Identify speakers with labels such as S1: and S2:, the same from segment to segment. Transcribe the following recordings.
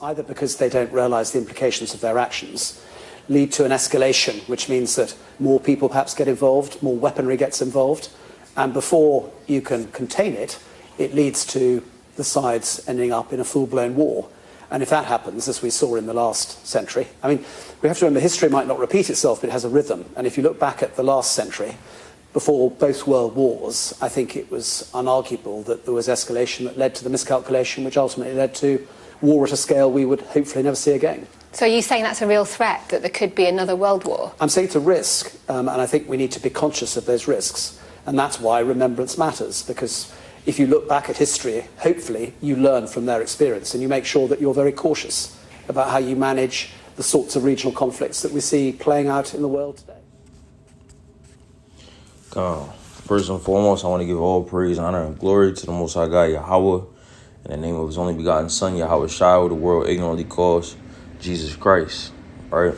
S1: either because they don't realize the implications of their actions, lead to an escalation, which means that more people perhaps get involved, more weaponry gets involved, and before you can contain it, it leads to the sides ending up in a full-blown war. And if that happens, as we saw in the last century, I mean, we have to remember history might not repeat itself, but it has a rhythm. And if you look back at the last century, before both world wars, I think it was unarguable that there was escalation that led to the miscalculation, which ultimately led to war at a scale we would hopefully never see again.
S2: So are you saying that's a real threat, that there could be another world war?
S1: I'm saying it's a risk, and I think we need to be conscious of those risks. And that's why remembrance matters, because if you look back at history, hopefully you learn from their experience and you make sure that you're very cautious about how you manage the sorts of regional conflicts that we see playing out in the world today.
S3: First and foremost, I want to give all praise, honor, and glory to the Most High God, Yahweh, in the name of His only begotten Son, Yahweh Shai, who the world ignorantly calls Jesus Christ. All right,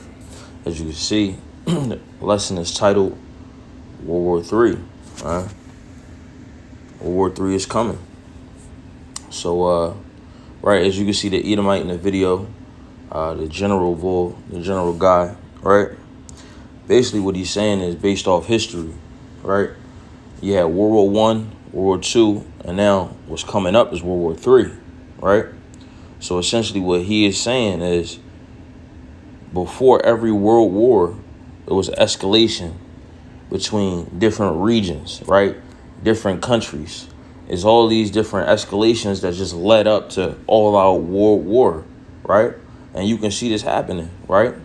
S3: as you can see, the lesson is titled World War III. All right, World War III is coming. So, right, as you can see, the Edomite in the video, the general guy, right? Basically, what he's saying is based off history. Right, you had World War I, World War II, and now what's coming up is World War III, right? So essentially what he is saying is before every world war, there was escalation between different regions, right? Different countries. It's all these different escalations that just led up to all-out world war, right? And you can see this happening, right?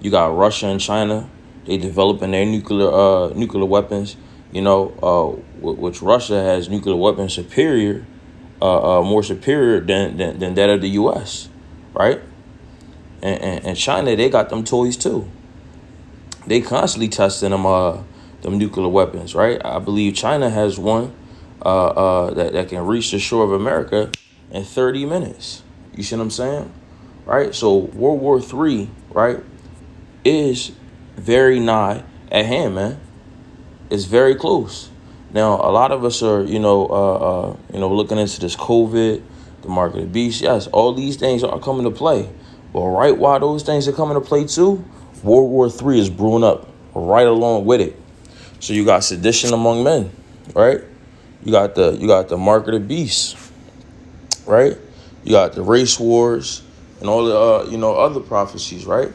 S3: You got Russia and China. They developing their nuclear weapons, you know, which Russia has nuclear weapons superior, more superior than that of the U.S., right? And China, they got them toys too. They constantly testing them nuclear weapons, right? I believe China has one that can reach the shore of America in 30 minutes. You see what I'm saying? Right? So World War III, right, is very nigh at hand, man. It's very close. Now, a lot of us are, looking into this COVID, the mark of the beast. Yes, all these things are coming to play. But right while those things are coming to play too, World War III is brewing up right along with it. So you got sedition among men, right? You got the mark of the beast, right? You got the race wars and all the other prophecies, right?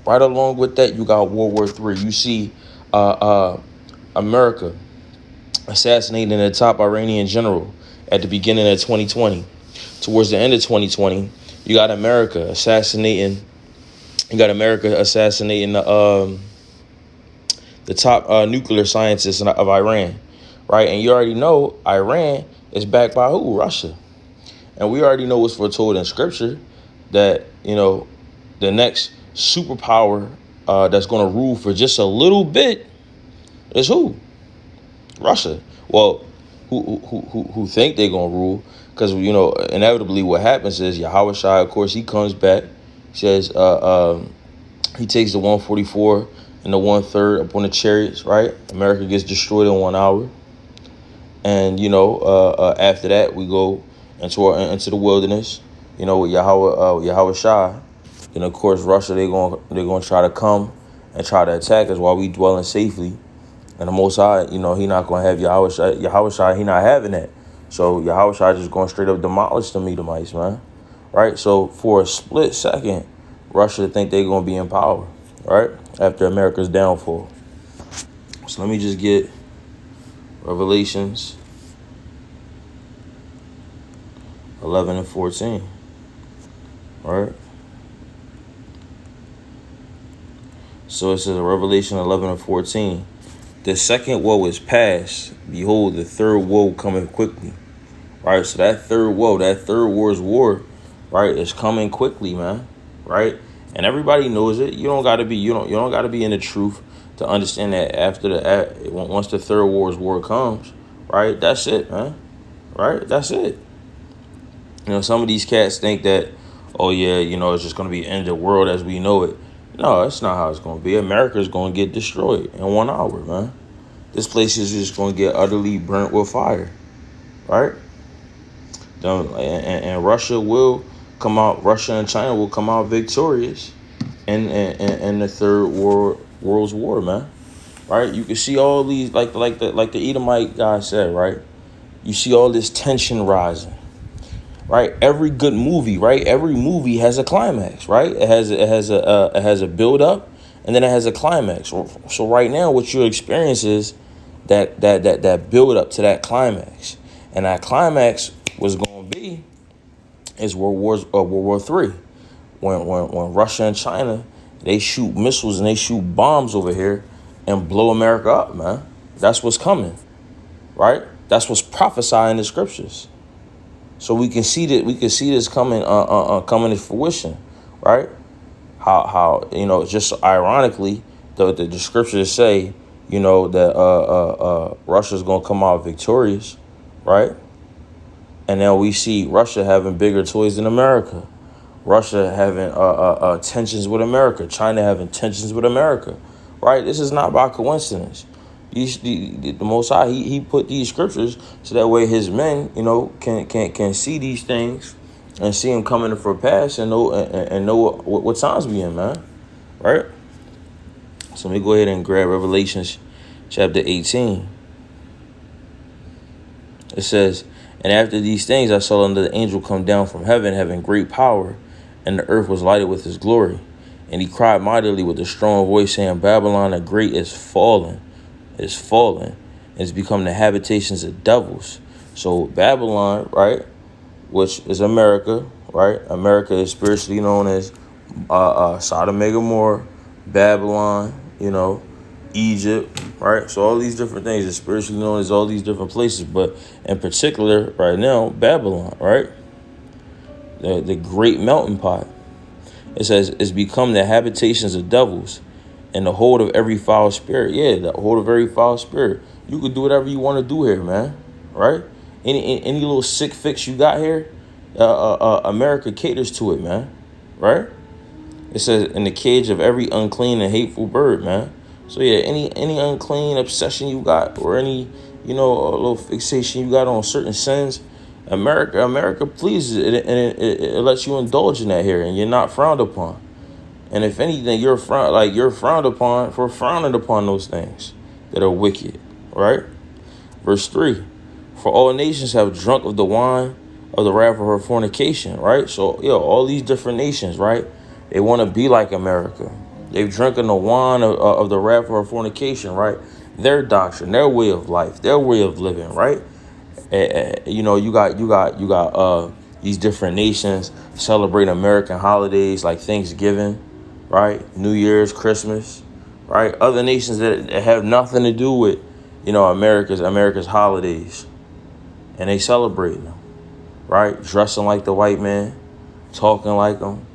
S3: Right along with that, you got World War III. You see America assassinating the top Iranian general at the beginning of 2020. Towards the end of 2020, you got America assassinating the top nuclear scientists of Iran, right? And you already know Iran is backed by who? Russia. And we already know what's foretold in scripture that, the next superpower that's going to rule for just a little bit is who? Russia. Well, who think they're going to rule? Because, inevitably what happens is Yahweh Shai, of course, he comes back, says he takes the 144 and the 1/3 up on the chariots, right? America gets destroyed in 1 hour. And, after that, we go into the wilderness, with Yahweh Shai. And of course, Russia, they're going to try to come and try to attack us while we dwelling safely. And the Most High, he not going to have Yahweh Shai, he not having that. So Yahweh Shai just going straight up demolish the Edomites, man. Right? So for a split second, Russia think they're going to be in power, right? After America's downfall. So let me just get Revelations 11 and 14, right? So it says in Revelation 11 and 14, the second woe is past. Behold, the third woe coming quickly. Right? So that third woe, that third war's war, right, is coming quickly, man. Right? And everybody knows it. You don't gotta be in the truth to understand that once the third war's war comes, right, that's it, man. Right? That's it. Some of these cats think that, oh yeah, it's just gonna be the end of the world as we know it. No, that's not how it's going to be. America's going to get destroyed in 1 hour, man. This place is just going to get utterly burnt with fire, right? And Russia will come out. Russia and China will come out victorious in the world's war, man. Right? You can see all these like the Edomite guy said, right? You see all this tension rising. Right? Every good movie, right? Every movie has a climax, right? It has a build up, and then it has a climax. So right now, what you experience is that build up to that climax, and that climax was going to be is World War III, when Russia and China, they shoot missiles and they shoot bombs over here and blow America up, man. That's what's coming, right? That's what's prophesied in the scriptures. So we can see that this coming to fruition, right? How just ironically, the scriptures say, that Russia's gonna come out victorious, right? And now we see Russia having bigger toys than America, Russia having tensions with America, China having tensions with America, right? This is not by coincidence. The Most High, he put these scriptures so that way his men, can see these things and see them coming for pass and know what times we in, man, right? So let me go ahead and grab Revelations chapter 18. It says, "And after these things I saw another angel come down from heaven, having great power, and the earth was lighted with his glory. And he cried mightily with a strong voice, saying, Babylon the great is fallen, and it's become the habitations of devils." So Babylon, right, which is America, right? America is spiritually known as Sodom and Gomorrah, Babylon, Egypt, right? So all these different things are spiritually known as all these different places, but in particular, right now, Babylon, right? The great melting pot. It says it's become the habitations of devils and the hold of every foul spirit. Yeah, the hold of every foul spirit. You could do whatever you want to do here, man, right? Any little sick fix you got here, America caters to it, man, right? It says in the cage of every unclean and hateful bird, man. So yeah, any unclean obsession you got, or any a little fixation you got on certain sins, America pleases it, and it lets you indulge in that here, and you're not frowned upon. And if anything, you're frowned upon for frowning upon those things that are wicked, right? Verse 3, "For all nations have drunk of the wine of the wrath of her fornication," right? So, all these different nations, right? They want to be like America. They've drunken the wine of the wrath of her fornication, right? Their doctrine, their way of life, their way of living, right? You got these different nations celebrate American holidays like Thanksgiving, right? New Year's, Christmas, right? Other nations that have nothing to do with, America's holidays, and they celebrate them, right? Dressing like the white man, talking like them,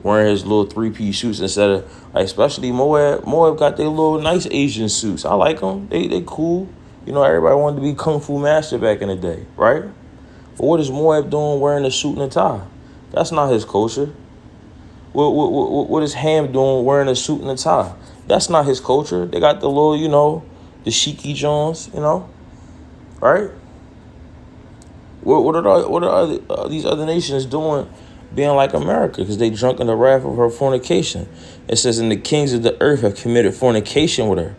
S3: wearing his little three-piece suits instead of, especially Moab. Moab got their little nice Asian suits. I like them. They cool. Everybody wanted to be Kung Fu Master back in the day, right? But what is Moab doing wearing a suit and a tie? That's not his culture. What is Ham doing wearing a suit and a tie? That's not his culture. They got the little, the Sheiky Jones, right? What are these other nations doing being like America? Because they drunk in the wrath of her fornication. It says, "And the kings of the earth have committed fornication with her,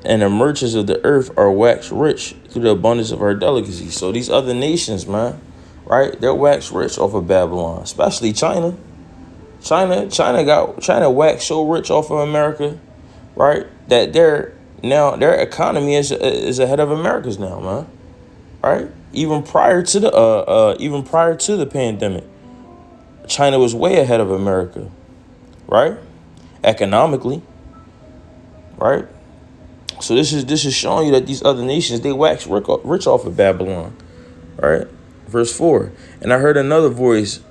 S3: and the merchants of the earth are waxed rich through the abundance of her delicacies." So these other nations, man, right? They're waxed rich off of Babylon, especially China. China waxed so rich off of America, right? That their economy is ahead of America's now, man. Right? Even prior to the pandemic, China was way ahead of America, right? Economically, right? So this is showing you that these other nations, they wax rich off of Babylon, right? Verse 4, "And I heard another voice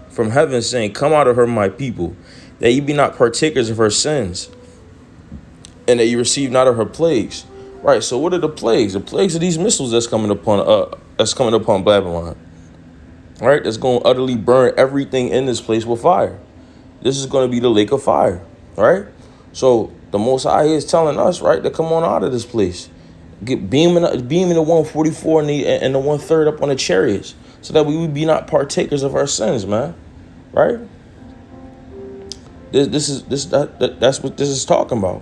S3: from heaven saying, Come out of her, my people, that ye be not partakers of her sins, and that ye receive not of her plagues." Right. So what are the plagues? The plagues are these missiles that's coming upon Babylon. Right? That's going to utterly burn everything in this place with fire. This is going to be the lake of fire. Right? So the Most High is telling us, right, to come on out of this place Get beaming the 144 and the 1/3 up on the chariots, so that we would be not partakers of our sins, man. Right? That's what this is talking about.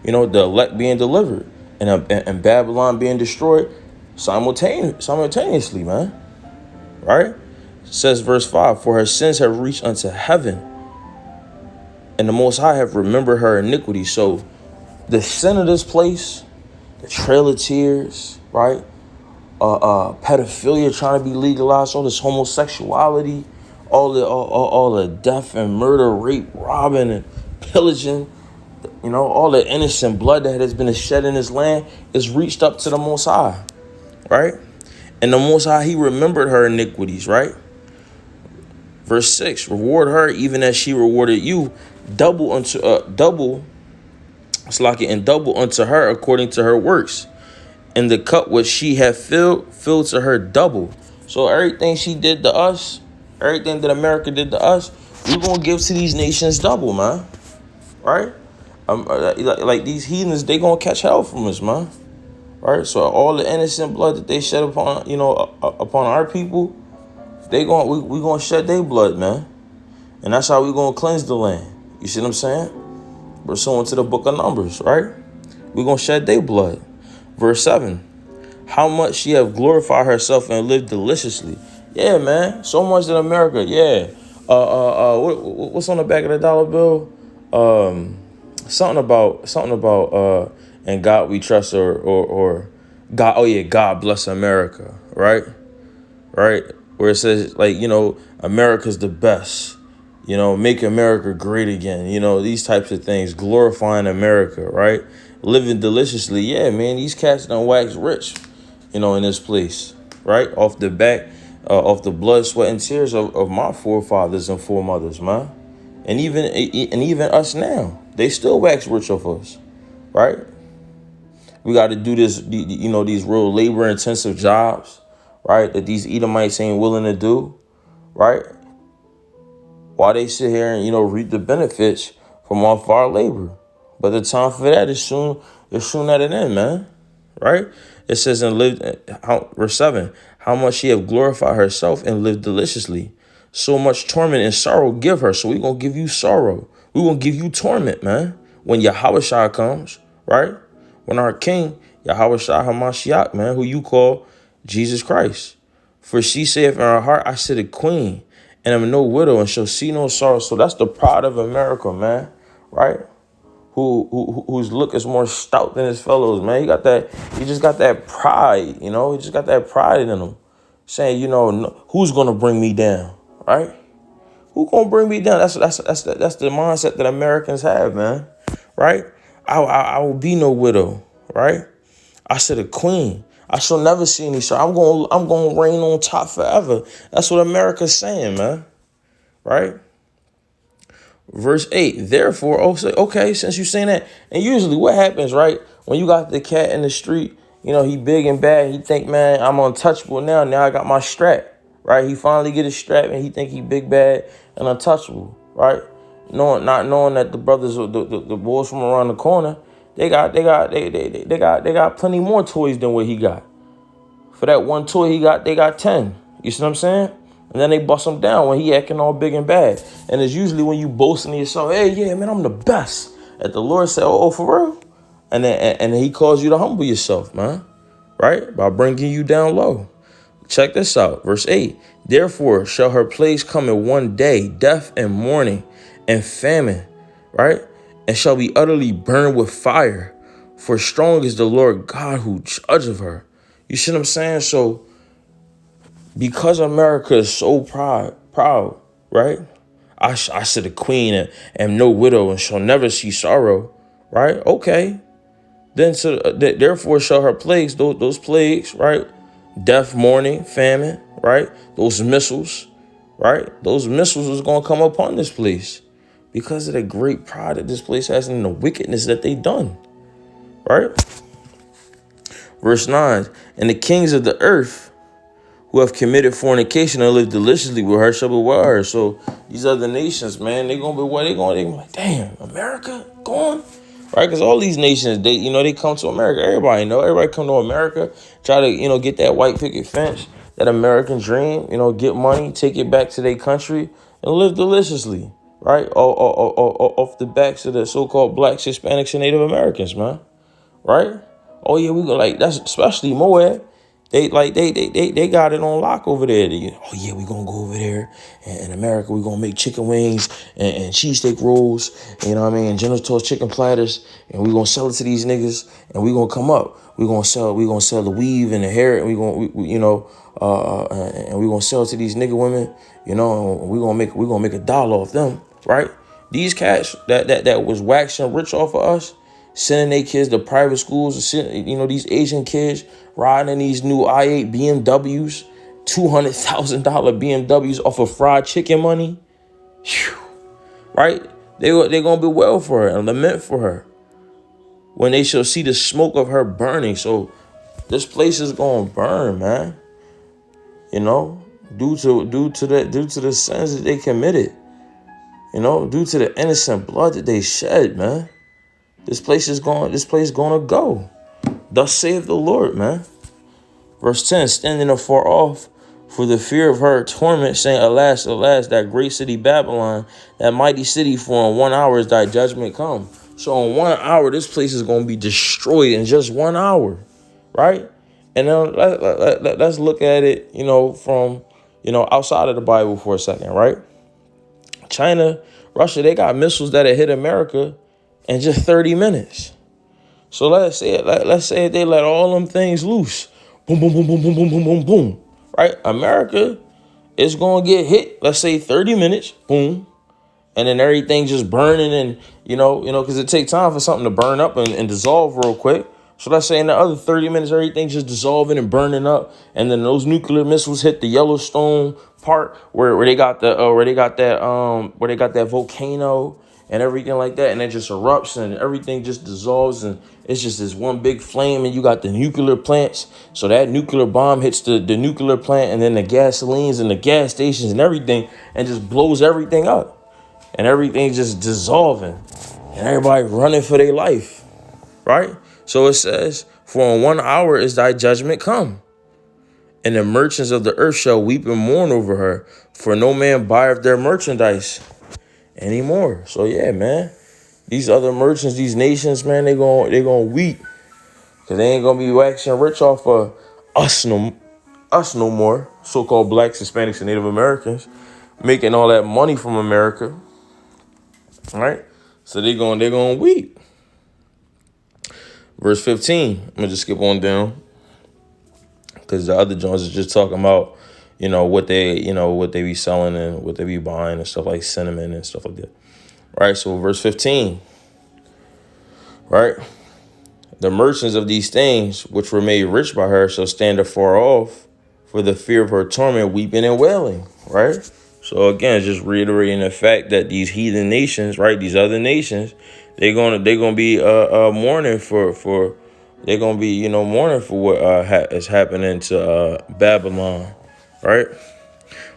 S3: You know, the elect being delivered and Babylon being destroyed simultaneously, man. Right? It says verse 5, for her sins have reached unto heaven, and the Most High have remembered her iniquity. So the sin of this place, the Trail of Tears, right? Pedophilia trying to be legalized, all this homosexuality, all the death and murder, rape, robbing, and pillaging, you know, all the innocent blood that has been shed in this land is reached up to the Most High, right? And the Most High, he remembered her iniquities, right? Verse 6, reward her even as she rewarded you, double unto her according to her works. And the cup which she had filled to her double. So everything she did to us, everything that America did to us, we're going to give to these nations double, man. Right? Like these heathens, they going to catch hell from us, man. Right? So all the innocent blood that they shed upon, you know, upon our people, we going to shed their blood, man. And that's how we going to cleanse the land. You see what I'm saying? Pursuant to the book of Numbers, right? We're going to shed their blood. Verse 7, how much she have glorified herself and lived deliciously. Yeah, man. So much in America. Yeah. What's on the back of the dollar bill? Something about and God we trust, or God. Oh yeah, God bless America. Right. Where it says, like, you know, America's the best. You know, make America great again. You know, these types of things, glorifying America, right? Living deliciously. Yeah, man, these cats done wax rich, you know, in this place, right? Off the back, off the blood, sweat, and tears of my forefathers and foremothers, man. And even us now, they still wax rich off us, right? We got to do this, you know, these real labor-intensive jobs, right, that these Edomites ain't willing to do, right? While they sit here and, you know, reap the benefits from off our labor. But the time for that is soon at an end, man. Right? It says verse 7, how much she have glorified herself and lived deliciously. So much torment and sorrow give her. So we're going to give you sorrow. We're going to give you torment, man. When Yahushua comes, right? When our King, Yahushua HaMashiach, man, who you call Jesus Christ. For she saith in her heart, I sit a queen, and am no widow, and shall see no sorrow. So that's the pride of America, man, right? Whose look is more stout than his fellows, man. He just got that pride, you know. He just got that pride in him, saying, you know, who's gonna bring me down, right? Who gonna bring me down? That's the mindset that Americans have, man, right? I will be no widow, right? I said a queen. I shall never see any sorrow. I'm gonna reign on top forever. That's what America's saying, man. Right? Verse 8. Therefore, okay, since you're saying that, and usually what happens, right? When you got the cat in the street, you know, he big and bad. He think, man, I'm untouchable now. Now I got my strap, right? He finally get his strap, and he think he big, bad, and untouchable, right? Not knowing that the brothers, the boys from around the corner, they got plenty more toys than what he got. For that one toy he got, they got 10. You see what I'm saying? And then they bust him down when he acting all big and bad. And it's usually when you boasting to yourself, hey, yeah, man, I'm the best. That the Lord said, oh, for real? And then he calls you to humble yourself, man. Right? By bringing you down low. Check this out. Verse 8. Therefore shall her plagues come in one day, death and mourning and famine. Right? And shall be utterly burned with fire. For strong is the Lord God who judgeth her. You see what I'm saying? So because America is so proud, right? I said a queen and am no widow and shall never see sorrow, right? Okay. Then therefore shall her plagues, those plagues, right? Death, mourning, famine, right? Those missiles, right? Those missiles is going to come upon this place because of the great pride that this place has and the wickedness that they done, right? Verse 9, and the kings of the earth who have committed fornication and lived deliciously with her shall bewail her. So these other nations, man, they gonna be what they gonna be like, damn, America gone, right? Because all these nations, they come to America. Everybody come to America, try to, get that white picket fence, that American dream, get money, take it back to their country, and live deliciously, right? Off the backs of the so-called blacks, Hispanics, and Native Americans, man, right? Oh yeah, we go that's especially Moab. They got it on lock over there. Oh yeah, we gonna go over there in America. We gonna make chicken wings and cheesesteak rolls. You know what I mean? And General Tso's chicken platters, and we gonna sell it to these niggas. And we gonna come up. We gonna sell the weave and the hair, and and we gonna sell it to these nigga women. And we gonna make $1 off them, right? These cats that was waxing rich off of us, sending their kids to private schools, these Asian kids riding in these new i8 BMWs, $200,000 BMWs off of fried chicken money. Whew. Right? They're going to be well for her and lament for her when they shall see the smoke of her burning. So this place is going to burn, man. Due to the sins that they committed. Due to the innocent blood that they shed, man. This place gonna go. Thus saith the Lord, man. Verse 10, standing afar off for the fear of her torment, saying, Alas, alas, that great city Babylon, that mighty city, for in 1 hour is thy judgment come. So in 1 hour, this place is going to be destroyed in just 1 hour, right? And then let's look at it, from, outside of the Bible for a second, right? China, Russia, they got missiles that have hit America in just 30 minutes. So let's say they let all them things loose. Boom, boom, boom, boom, boom, boom, boom, boom, boom. Right? America is going to get hit, let's say 30 minutes, boom. And then everything just burning and, because it takes time for something to burn up and dissolve real quick. So let's say in the other 30 minutes, everything just dissolving and burning up. And then those nuclear missiles hit the Yellowstone part where they got that volcano and everything like that, and it just erupts and everything just dissolves, and it's just this one big flame, and you got the nuclear plants. So that nuclear bomb hits the nuclear plant, and then the gasolines and the gas stations and everything, and just blows everything up, and everything's just dissolving, and everybody running for their life, right? So it says, for in 1 hour is thy judgment come, and the merchants of the earth shall weep and mourn over her, for no man buyeth their merchandise anymore. So yeah, man, these other merchants, these nations, man, they gonna weep because they ain't gonna be waxing rich off of us no more, so-called blacks, Hispanics, and Native Americans, making all that money from America, right? So they gonna weep. Verse 15. I'm gonna just skip on down because the other Jones is just talking about what they be selling and what they be buying and stuff like cinnamon and stuff like that. Right. So verse 15. Right. The merchants of these things which were made rich by her shall stand afar off for the fear of her torment, weeping and wailing. Right. So again, just reiterating the fact that these heathen nations, right, these other nations, they're gonna be mourning for they're gonna be mourning for what is happening to Babylon. Right?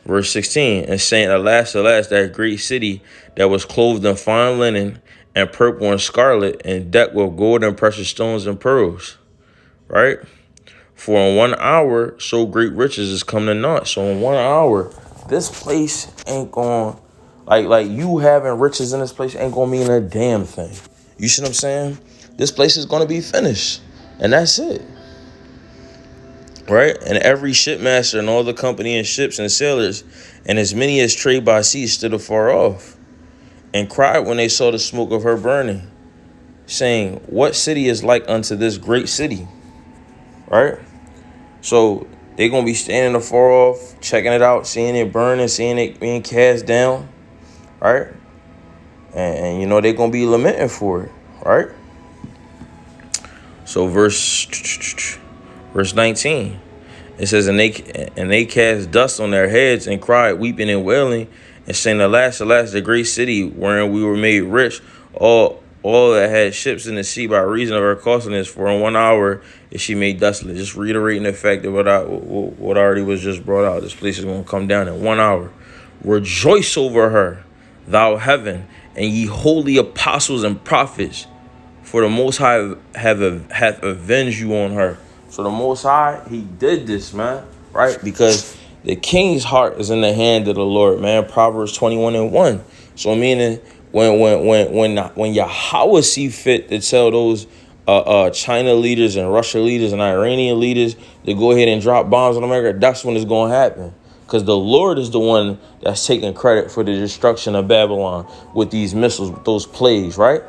S3: Verse 16, and saying, Alas, alas, that great city that was clothed in fine linen and purple and scarlet and decked with gold and precious stones and pearls. Right? For in 1 hour, so great riches is come to naught. So in 1 hour, this place ain't going, like you having riches in this place ain't going to mean a damn thing. You see what I'm saying? This place is going to be finished. And that's it. Right? And every shipmaster and all the company and ships and sailors and as many as trade by sea stood afar off and cried when they saw the smoke of her burning, saying, What city is like unto this great city? Right? So they're going to be standing afar off, checking it out, seeing it burning, seeing it being cast down. Right? And they're going to be lamenting for it. Right? So verse 19, it says, and they cast dust on their heads and cried, weeping and wailing, and saying, Alas, alas, the great city wherein we were made rich, all that had ships in the sea by reason of her costliness, for in 1 hour is she made desolate. Just reiterating the fact that what already was just brought out. This place is going to come down in 1 hour. Rejoice over her, thou heaven, and ye holy apostles and prophets, for the Most High hath avenged you on her. So the Most High, he did this, man, right? Because the king's heart is in the hand of the Lord, man. Proverbs 21:1. So meaning when Yahweh see fit to tell those China leaders and Russia leaders and Iranian leaders to go ahead and drop bombs on America, that's when it's going to happen. Because the Lord is the one that's taking credit for the destruction of Babylon with these missiles, with those plagues, right?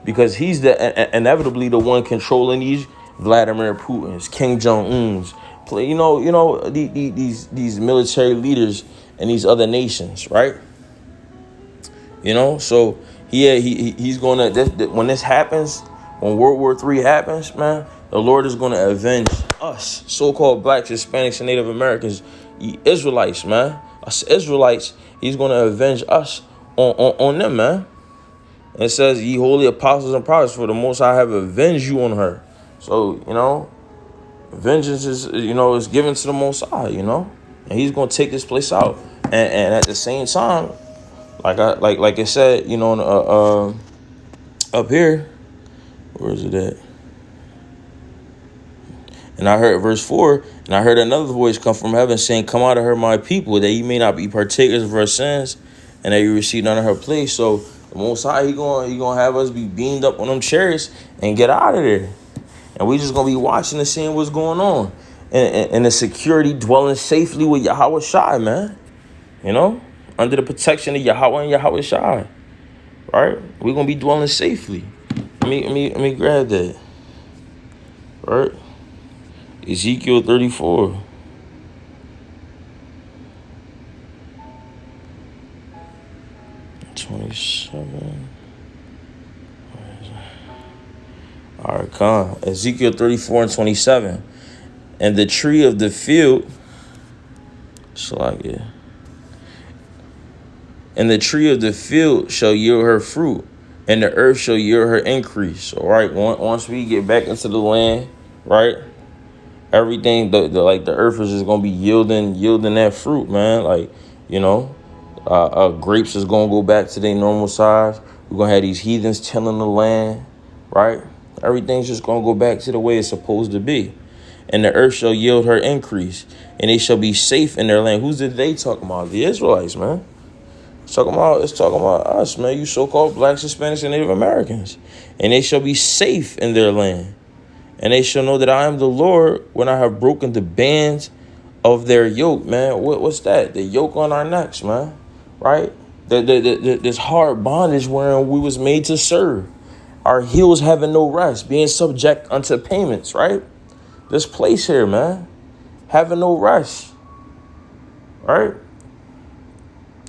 S3: Because he's inevitably the one controlling these Vladimir Putin's, Kim Jong-un's, these military leaders and these other nations, right? So he's gonna when this happens, when World War III happens, man, the Lord is gonna avenge us, so-called blacks, Hispanics, and Native Americans, Israelites, man. Us Israelites, he's gonna avenge us on them, man. It says, ye holy apostles and prophets, for the Most High have avenged you on her. So, vengeance is, is given to the Most High, and he's going to take this place out. And at the same time, like I said, up here, where is it at? And I heard verse 4, and I heard another voice come from heaven saying, come out of her, my people, that ye may not be partakers of her sins, and that you receive none of her plagues. So the Most High, he gonna have us be beamed up on them chariots and get out of there. And we just gonna be watching and seeing what's going on. And the security dwelling safely with Yahweh Shai, man. Under the protection of Yahweh and Yahweh Shai. Right? We're gonna be dwelling safely. Let me grab that. Right? Ezekiel 34. All right, come. Ezekiel 34:27. And the tree of the field, and the tree of the field shall yield her fruit, and the earth shall yield her increase. All right, once we get back into the land, right? Everything, the earth is just gonna be yielding that fruit, man. Grapes is gonna go back to their normal size. We're gonna have these heathens tilling the land, right? Everything's just gonna go back to the way it's supposed to be. And the earth shall yield her increase, and they shall be safe in their land. Who's did they talking about? The Israelites, man. It's talking about us, man. You so-called blacks, Hispanics, and Native Americans. And they shall be safe in their land. And they shall know that I am the Lord when I have broken the bands of their yoke, man. What's that? The yoke on our necks, man. Right? This hard bondage wherein we was made to serve. Our heels having no rest, being subject unto payments, right? This place here, man, having no rest, right?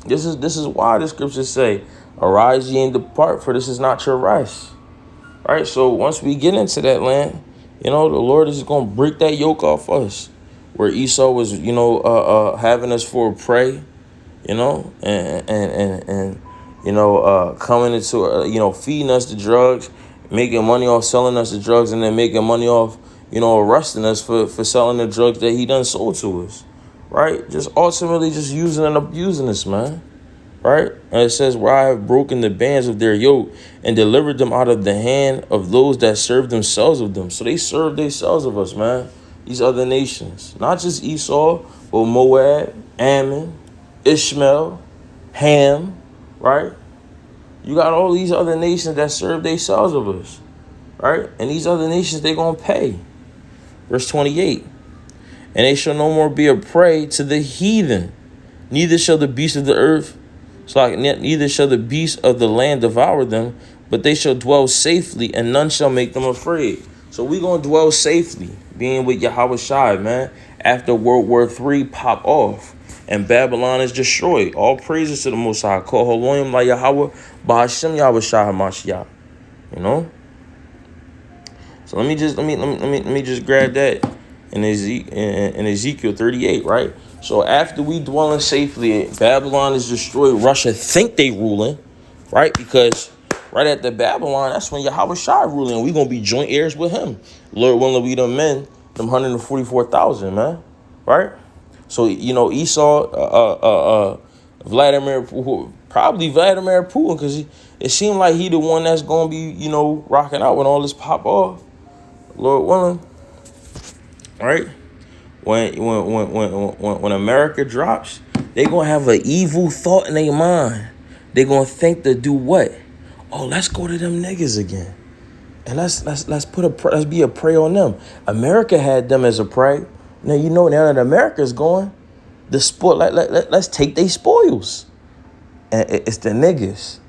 S3: This is why the scriptures say, arise ye and depart, for this is not your rest, right? So once we get into that land, the Lord is going to break that yoke off us, where Esau was, having us for a prey, and coming into, feeding us the drugs, making money off selling us the drugs, and then making money off, arresting us for selling the drugs that he done sold to us, right? Just ultimately just using and abusing us, man, right? And it says, where I have broken the bands of their yoke and delivered them out of the hand of those that serve themselves of them. So they serve themselves of us, man. These other nations, not just Esau, but Moab, Ammon, Ishmael, Ham, right? You got all these other nations that serve themselves of us, right? And these other nations, they going to pay. Verse 28, and they shall no more be a prey to the heathen, neither shall the beasts of the earth, neither shall the beasts of the land devour them, but they shall dwell safely, and none shall make them afraid. So we going to dwell safely, being with Yahweh Shai, man, after World War III pop off, and Babylon is destroyed. All praises to the Most High. Call Holoim la Yahweh, Ba'ashem Yahweh Shai HaMashiach. So let me just grab that in Ezekiel 38, right? So after we dwelling safely, Babylon is destroyed. Russia think they ruling, right? Because right after Babylon, that's when Yahweh Shai ruling. We gonna be joint heirs with him. Lord willing, we them men, them 144,000, man, right? So Esau, Probably Vladimir Putin, because it seemed like he the one that's going to be, you know, rocking out when all this pop off. Lord willing. Right? When America drops, they going to have an evil thought in their mind. They going to think to do what? Oh, let's go to them niggas again. And let's be a prey on them. America had them as a prey. Now you know now that America's going, let's take their spoils. And it's the niggas,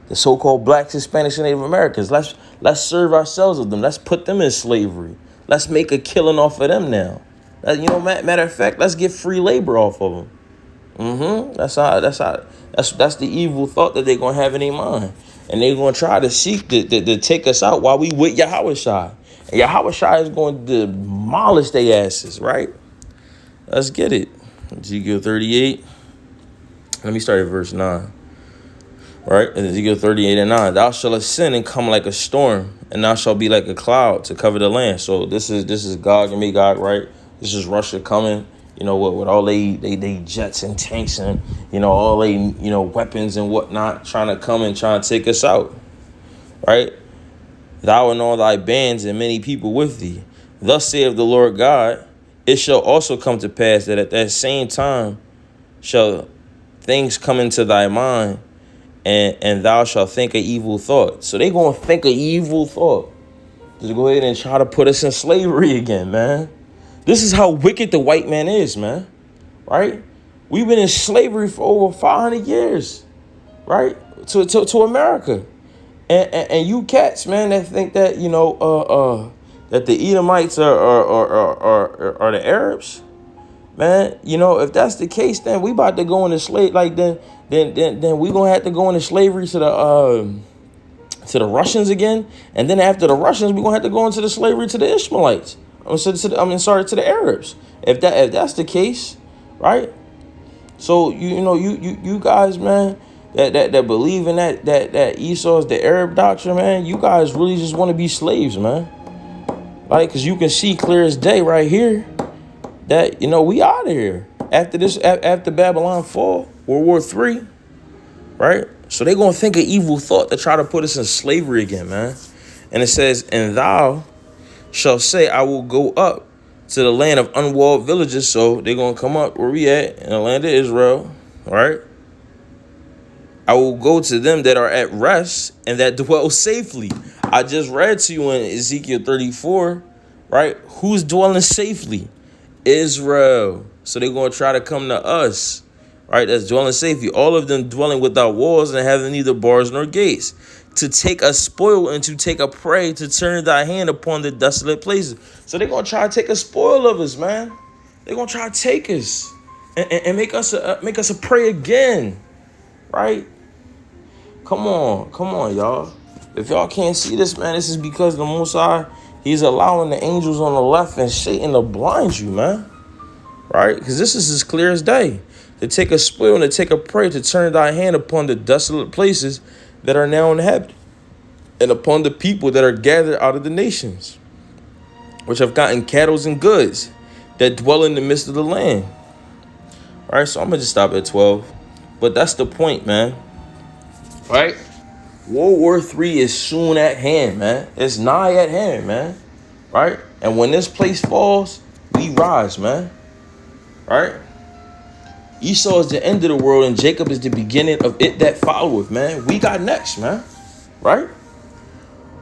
S3: the so-called blacks, Hispanics, and Native Americans. Let's serve ourselves with them. Let's put them in slavery. Let's make a killing off of them now. You know, matter of fact, let's get free labor off of them. That's the evil thought that they're gonna have in their mind, and they're gonna try to seek to take us out while we with Yahushua. And Yahushua is going to demolish their asses, right? Let's get it. Ezekiel 38. Let me start at verse 9. Right? Ezekiel 38 and 9. Thou shalt ascend and come like a storm, and thou shalt be like a cloud to cover the land. So this is Gog and Magog, right? This is Russia coming, you know, with all they jets and tanks and, you know, all they, you know, weapons and whatnot, trying to come and trying to take us out. Right? Thou and all thy bands and many people with thee. Thus saith the Lord God, it shall also come to pass that at that same time shall things come into thy mind, and thou shalt think an evil thought. So they going to think an evil thought. Just go ahead and try to put us in slavery again, man. This is how wicked the white man is, man. Right? We've been in slavery for over 500 years. Right? To America. And you cats, man, that think that, you know, that the Edomites are the Arabs, man. You know, if that's the case, then we about to go into slave. Like then we gonna have to go into slavery to the Russians again, and then after the Russians, we gonna have to go into the slavery to the Ishmaelites. To the Arabs. If that's the case, right? So you guys, man, that believe in that Esau is the Arab doctrine, man. You guys really just want to be slaves, man. Right? Because you can see clear as day right here that, you know, we out of here after Babylon fall, World War III, right? So they're gonna think an evil thought to try to put us in slavery again, man. And it says, and thou shalt say, I will go up to the land of unwalled villages. So they're gonna come up where we at in the land of Israel, right? I will go to them that are at rest and that dwell safely. I just read to you in Ezekiel 34, right? Who's dwelling safely? Israel. So they're going to try to come to us, right? That's dwelling safely. All of them dwelling without walls and having neither bars nor gates, to take a spoil and to take a prey, to turn thy hand upon the desolate places. So they're going to try to take a spoil of us, man. They're going to try to take us and make us a prey again, right? Come on, y'all. If y'all can't see this, man, this is because the Most High, he's allowing the angels on the left and Satan to blind you, man. Right? Because this is as clear as day. To take a spoil and to take a prey, to turn thy hand upon the desolate places that are now inhabited, and upon the people that are gathered out of the nations, which have gotten cattle and goods, that dwell in the midst of the land. All right, so I'm going to just stop at 12. But that's the point, man. Right? World War III is soon at hand, man. It's nigh at hand, man. Right? And when this place falls, we rise, man. Right? Esau is the end of the world, and Jacob is the beginning of it that followeth, man. We got next, man. Right?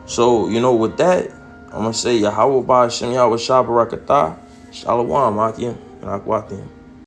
S3: So, you know, with that, I'm going to say, Yahweh Ba'Shem Yahweh Shabbarakatah, Shalom, Akim, and Akwatim.